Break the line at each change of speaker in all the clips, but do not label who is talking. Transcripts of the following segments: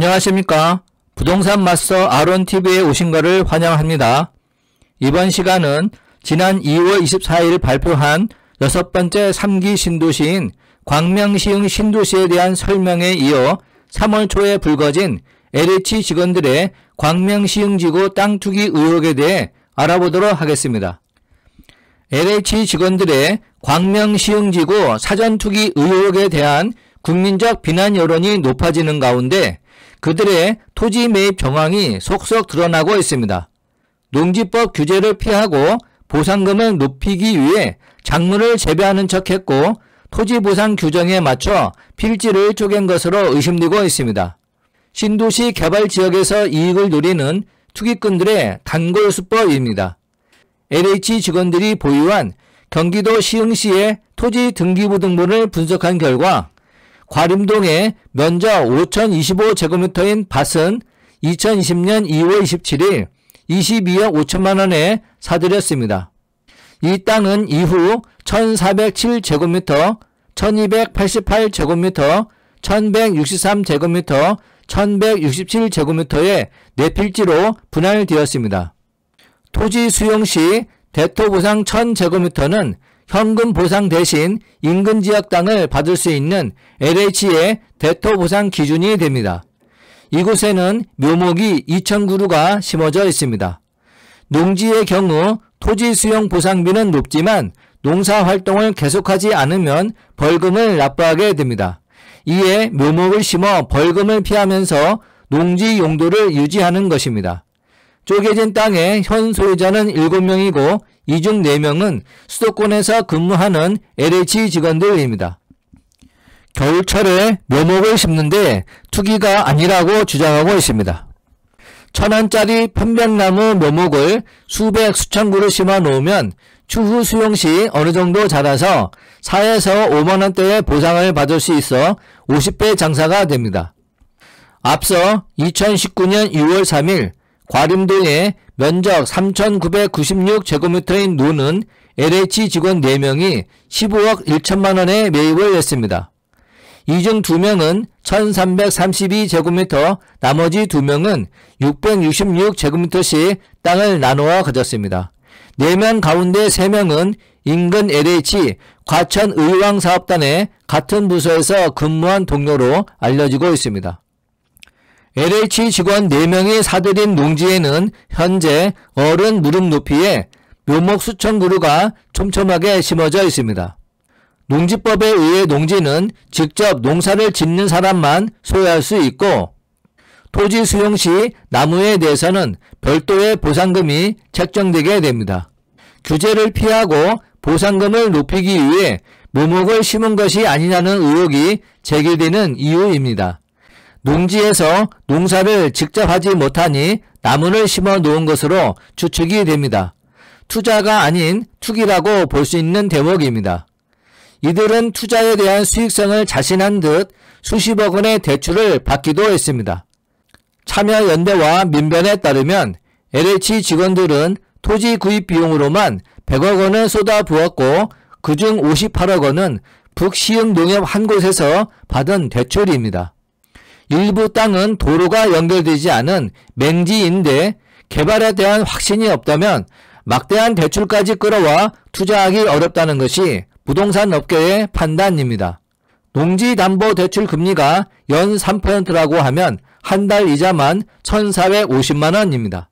안녕하십니까. 부동산 마스터 아론TV에 오신 것을 환영합니다. 이번 시간은 지난 2월 24일 발표한 6번째 3기 신도시인 광명시흥 신도시에 대한 설명에 이어 3월 초에 불거진 LH 직원들의 광명시흥지구 땅 투기 의혹에 대해 알아보도록 하겠습니다. LH 직원들의 광명시흥지구 사전 투기 의혹에 대한 국민적 비난 여론이 높아지는 가운데 그들의 토지 매입 정황이 속속 드러나고 있습니다. 농지법 규제를 피하고 보상금을 높이기 위해 작물을 재배하는 척했고 토지 보상 규정에 맞춰 필지를 쪼갠 것으로 의심되고 있습니다. 신도시 개발 지역에서 이익을 노리는 투기꾼들의 단골 수법입니다. LH 직원들이 보유한 경기도 시흥시의 토지 등기부등본을 분석한 결과 과림동의 면적 5,025제곱미터인 밭은 2020년 2월 27일 22억 5천만원에 사들였습니다. 이 땅은 이후 1,407제곱미터, 1,288제곱미터, 1,163제곱미터, 1,167제곱미터의 4필지로 분할되었습니다. 토지 수용 시 대토보상 1,000제곱미터는 현금 보상 대신 인근 지역 땅을 받을 수 있는 LH의 대토보상 기준이 됩니다. 이곳에는 묘목이 2,000그루가 심어져 있습니다. 농지의 경우 토지 수용 보상비는 높지만 농사활동을 계속하지 않으면 벌금을 납부하게 됩니다. 이에 묘목을 심어 벌금을 피하면서 농지 용도를 유지하는 것입니다. 쪼개진 땅의 현 소유자는 7명이고 이 중 4명은 수도권에서 근무하는 LH 직원들입니다. 겨울철에 묘목을 심는데 투기가 아니라고 주장하고 있습니다. 1,000원짜리 편백나무 묘목을 수백 수천 그루 심어 놓으면 추후 수용 시 어느 정도 자라서 4에서 5만원대의 보상을 받을 수 있어 50배 장사가 됩니다. 앞서 2019년 6월 3일 과림동의 면적 3,996제곱미터인 논은 LH 직원 4명이 15억 1천만원에 매입을 했습니다. 이 중 2명은 1,332제곱미터, 나머지 2명은 666제곱미터씩 땅을 나누어 가졌습니다. 4명 가운데 3명은 인근 LH 과천의왕사업단의 같은 부서에서 근무한 동료로 알려지고 있습니다. LH 직원 4명이 사들인 농지에는 현재 어른 무릎 높이에 묘목 수천 그루가 촘촘하게 심어져 있습니다. 농지법에 의해 농지는 직접 농사를 짓는 사람만 소유할 수 있고 토지 수용 시 나무에 대해서는 별도의 보상금이 책정되게 됩니다. 규제를 피하고 보상금을 높이기 위해 묘목을 심은 것이 아니냐는 의혹이 제기되는 이유입니다. 농지에서 농사를 직접 하지 못하니 나무를 심어 놓은 것으로 추측이 됩니다. 투자가 아닌 투기라고 볼 수 있는 대목입니다. 이들은 투자에 대한 수익성을 자신한 듯 수십억 원의 대출을 받기도 했습니다. 참여연대와 민변에 따르면 LH 직원들은 토지 구입 비용으로만 100억 원을 쏟아부었고 그중 58억 원은 북시흥 농협 한 곳에서 받은 대출입니다. 일부 땅은 도로가 연결되지 않은 맹지인데 개발에 대한 확신이 없다면 막대한 대출까지 끌어와 투자하기 어렵다는 것이 부동산 업계의 판단입니다. 농지담보대출 금리가 연 3%라고 하면 한 달 이자만 1,450만원입니다.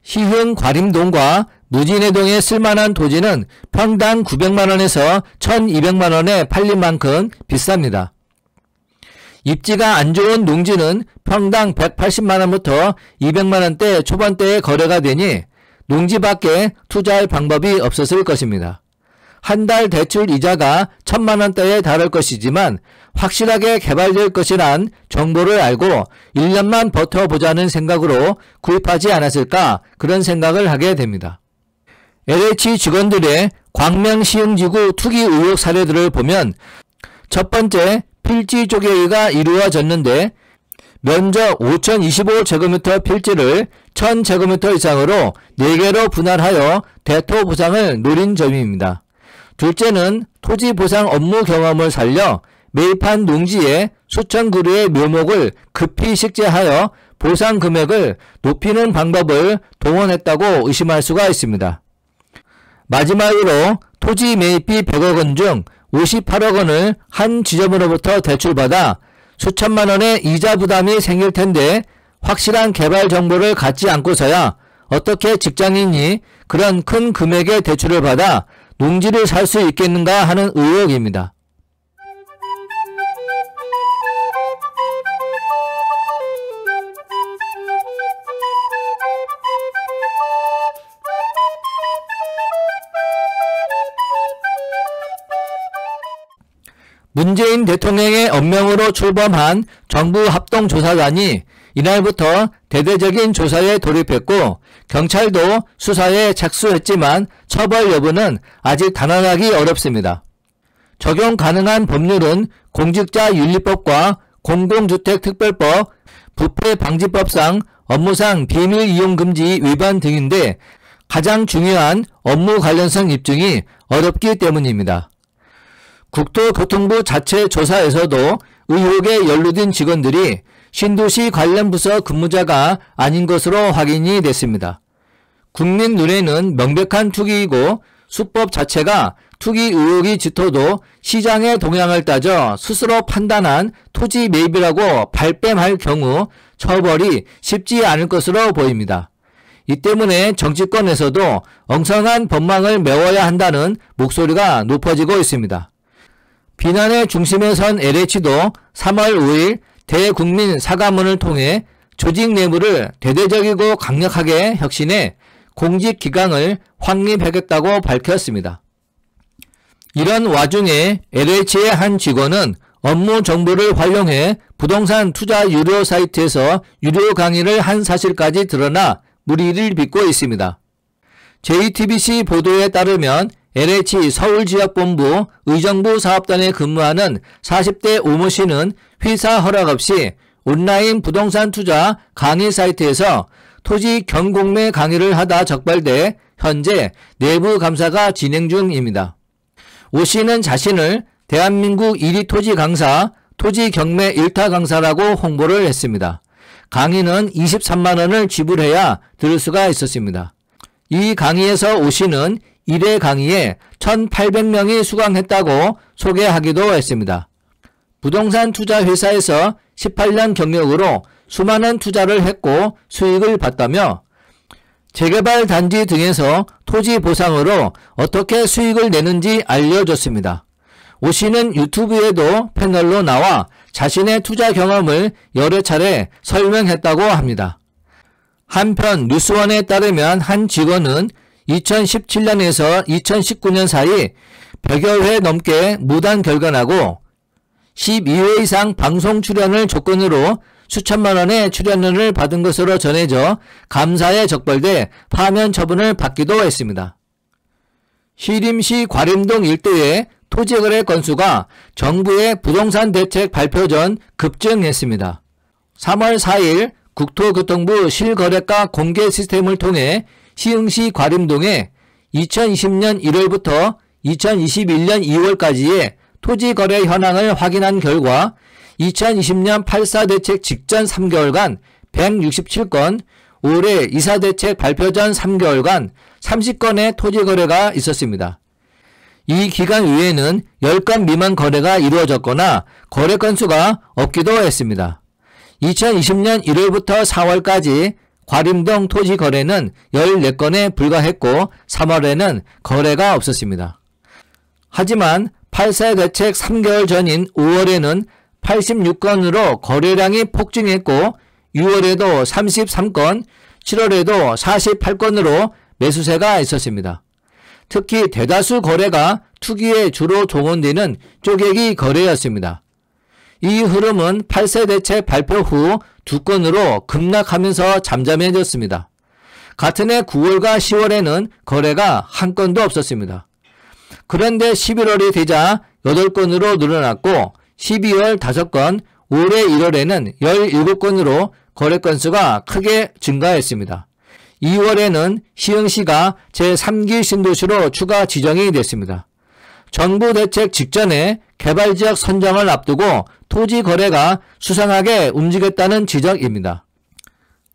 시흥 과림동과 무진해동에 쓸만한 토지는 평당 900만원에서 1,200만원에 팔린 만큼 비쌉니다. 입지가 안 좋은 농지는 평당 180만원부터 200만원대 초반대에 거래가 되니 농지밖에 투자할 방법이 없었을 것입니다. 한 달 대출 이자가 1,000만원대에 달할 것이지만 확실하게 개발될 것이란 정보를 알고 1년만 버텨보자는 생각으로 구입하지 않았을까 그런 생각을 하게 됩니다. LH 직원들의 광명시흥지구 투기 의혹 사례들을 보면 첫 번째 필지 쪼개기가 이루어졌는데 면적 5,025제곱미터 필지를 1,000제곱미터 이상으로 4개로 분할하여 대토 보상을 노린 점입니다. 둘째는 토지 보상 업무 경험을 살려 매입한 농지에 수천 그루의 묘목을 급히 식재하여 보상 금액을 높이는 방법을 동원했다고 의심할 수가 있습니다. 마지막으로 토지 매입비 100억 원 중 58억 원을 한 지점으로부터 대출받아 수천만 원의 이자 부담이 생길 텐데 확실한 개발 정보를 갖지 않고서야 어떻게 직장인이 그런 큰 금액의 대출을 받아 농지를 살 수 있겠는가 하는 의혹입니다. 문재인 대통령의 엄명으로 출범한 정부 합동조사단이 이날부터 대대적인 조사에 돌입했고 경찰도 수사에 착수했지만 처벌 여부는 아직 단언하기 어렵습니다. 적용 가능한 법률은 공직자윤리법과 공공주택특별법, 부패방지법상 업무상 비밀이용금지 위반 등인데 가장 중요한 업무 관련성 입증이 어렵기 때문입니다. 국토교통부 자체 조사에서도 의혹에 연루된 직원들이 신도시 관련 부서 근무자가 아닌 것으로 확인이 됐습니다. 국민 눈에는 명백한 투기이고 수법 자체가 투기 의혹이 짙어도 시장의 동향을 따져 스스로 판단한 토지 매입이라고 발뺌할 경우 처벌이 쉽지 않을 것으로 보입니다. 이 때문에 정치권에서도 엉성한 법망을 메워야 한다는 목소리가 높아지고 있습니다. 비난의 중심에 선 LH도 3월 5일 대국민 사과문을 통해 조직 내부를 대대적이고 강력하게 혁신해 공직 기강을 확립하겠다고 밝혔습니다. 이런 와중에 LH의 한 직원은 업무 정보를 활용해 부동산 투자 유료 사이트에서 유료 강의를 한 사실까지 드러나 물의를 빚고 있습니다. JTBC 보도에 따르면 LH 서울지역본부 의정부 사업단에 근무하는 40대 오모 씨는 회사 허락 없이 온라인 부동산 투자 강의 사이트에서 토지 경공매 강의를 하다 적발돼 현재 내부 감사가 진행 중입니다. 오 씨는 자신을 대한민국 1위 토지 강사, 토지 경매 1타 강사라고 홍보를 했습니다. 강의는 23만 원을 지불해야 들을 수가 있었습니다. 이 강의에서 오 씨는 1회 강의에 1,800명이 수강했다고 소개하기도 했습니다. 부동산 투자 회사에서 18년 경력으로 수많은 투자를 했고 수익을 봤다며 재개발 단지 등에서 토지 보상으로 어떻게 수익을 내는지 알려줬습니다. 오 씨는 유튜브에도 패널로 나와 자신의 투자 경험을 여러 차례 설명했다고 합니다. 한편 뉴스원에 따르면 한 직원은 2017년에서 2019년 사이 100여 회 넘게 무단 결근하고 12회 이상 방송 출연을 조건으로 수천만 원의 출연료를 받은 것으로 전해져 감사에 적발돼 파면 처분을 받기도 했습니다. 시림시 과림동 일대의 토지거래 건수가 정부의 부동산 대책 발표 전 급증했습니다. 3월 4일 국토교통부 실거래가 공개 시스템을 통해 시흥시 과림동에 2020년 1월부터 2021년 2월까지의 토지거래 현황을 확인한 결과 2020년 8.4 대책 직전 3개월간 167건, 올해 2.4 대책 발표 전 3개월간 30건의 토지거래가 있었습니다. 이 기간 외에는 10건 미만 거래가 이루어졌거나 거래 건수가 없기도 했습니다. 2020년 1월부터 4월까지 과림동 토지 거래는 14건에 불과했고 3월에는 거래가 없었습니다. 하지만 8.4 대책 3개월 전인 5월에는 86건으로 거래량이 폭증했고 6월에도 33건, 7월에도 48건으로 매수세가 있었습니다. 특히 대다수 거래가 투기에 주로 동원되는 쪼개기 거래였습니다. 이 흐름은 8세 대책 발표 후 2건으로 급락하면서 잠잠해졌습니다. 같은 해 9월과 10월에는 거래가 한 건도 없었습니다. 그런데 11월이 되자 8건으로 늘어났고 12월 5건, 올해 1월에는 17건으로 거래 건수가 크게 증가했습니다. 2월에는 시흥시가 제3기 신도시로 추가 지정이 됐습니다. 정부 대책 직전에 개발지역 선정을 앞두고 토지 거래가 수상하게 움직였다는 지적입니다.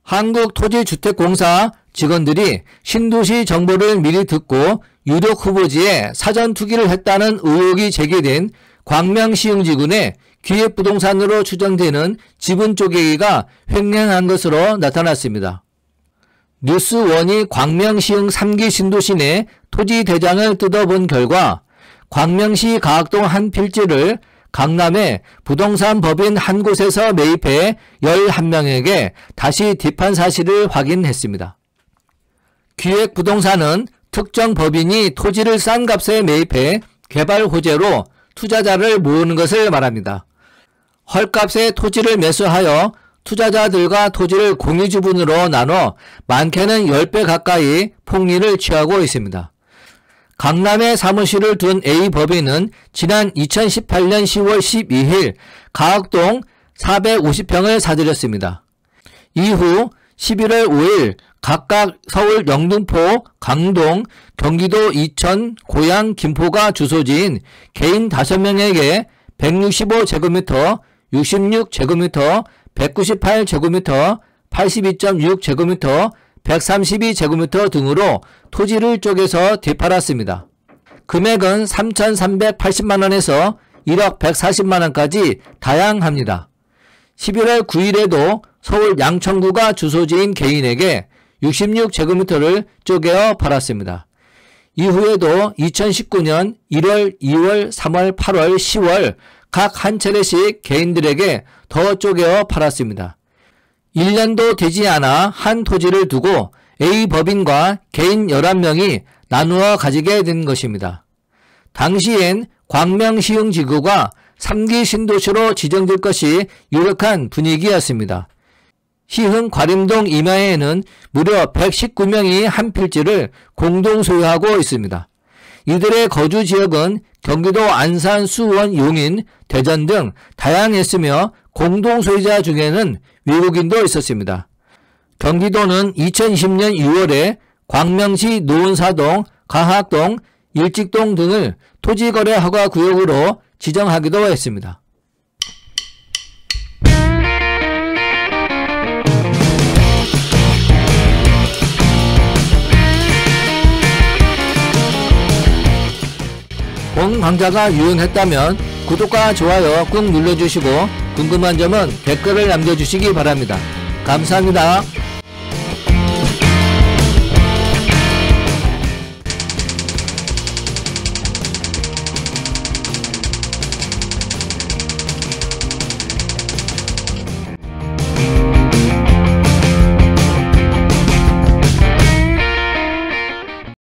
한국토지주택공사 직원들이 신도시 정보를 미리 듣고 유력 후보지에 사전 투기를 했다는 의혹이 제기된 광명시흥지군의 기획부동산으로 추정되는 지분 쪼개기가 횡행한 것으로 나타났습니다. 뉴스원이 광명시흥 3기 신도시 내 토지 대장을 뜯어본 결과 광명시 가학동 한 필지를 강남의 부동산 법인 한 곳에서 매입해 11명에게 다시 딥한 사실을 확인했습니다. 기획부동산은 특정 법인이 토지를 싼 값에 매입해 개발 호재로 투자자를 모으는 것을 말합니다. 헐값에 토지를 매수하여 투자자들과 토지를 공유지분으로 나눠 많게는 10배 가까이 폭리를 취하고 있습니다. 강남에 사무실을 둔 A법인은 지난 2018년 10월 12일 가학동 450평을 사들였습니다. 이후 11월 5일 각각 서울 영등포, 강동, 경기도 이천, 고양, 김포가 주소지인 개인 5명에게 165제곱미터, 66제곱미터, 198제곱미터, 82.6제곱미터, 132제곱미터 등으로 토지를 쪼개서 되팔았습니다. 금액은 3,380만원에서 1억 140만원까지 다양합니다. 11월 9일에도 서울 양천구가 주소지인 개인에게 66제곱미터를 쪼개어 팔았습니다. 이후에도 2019년 1월, 2월, 3월, 8월, 10월 각 한 차례씩 개인들에게 더 쪼개어 팔았습니다. 1년도 되지 않아 한 토지를 두고 A법인과 개인 11명이 나누어 가지게 된 것입니다. 당시엔 광명시흥지구가 3기 신도시로 지정될 것이 유력한 분위기였습니다. 시흥 과림동 임야에는 무려 119명이 한 필지를 공동 소유하고 있습니다. 이들의 거주 지역은 경기도 안산, 수원, 용인, 대전 등 다양했으며 공동 소유자 중에는 외국인도 있었습니다. 경기도는 2020년 6월에 광명시 노원사동, 가학동, 일직동 등을 토지거래 허가 구역으로 지정하기도 했습니다. 본 강좌가 유용했다면 구독과 좋아요 꾹 눌러주시고 궁금한 점은 댓글을 남겨주시기 바랍니다. 감사합니다.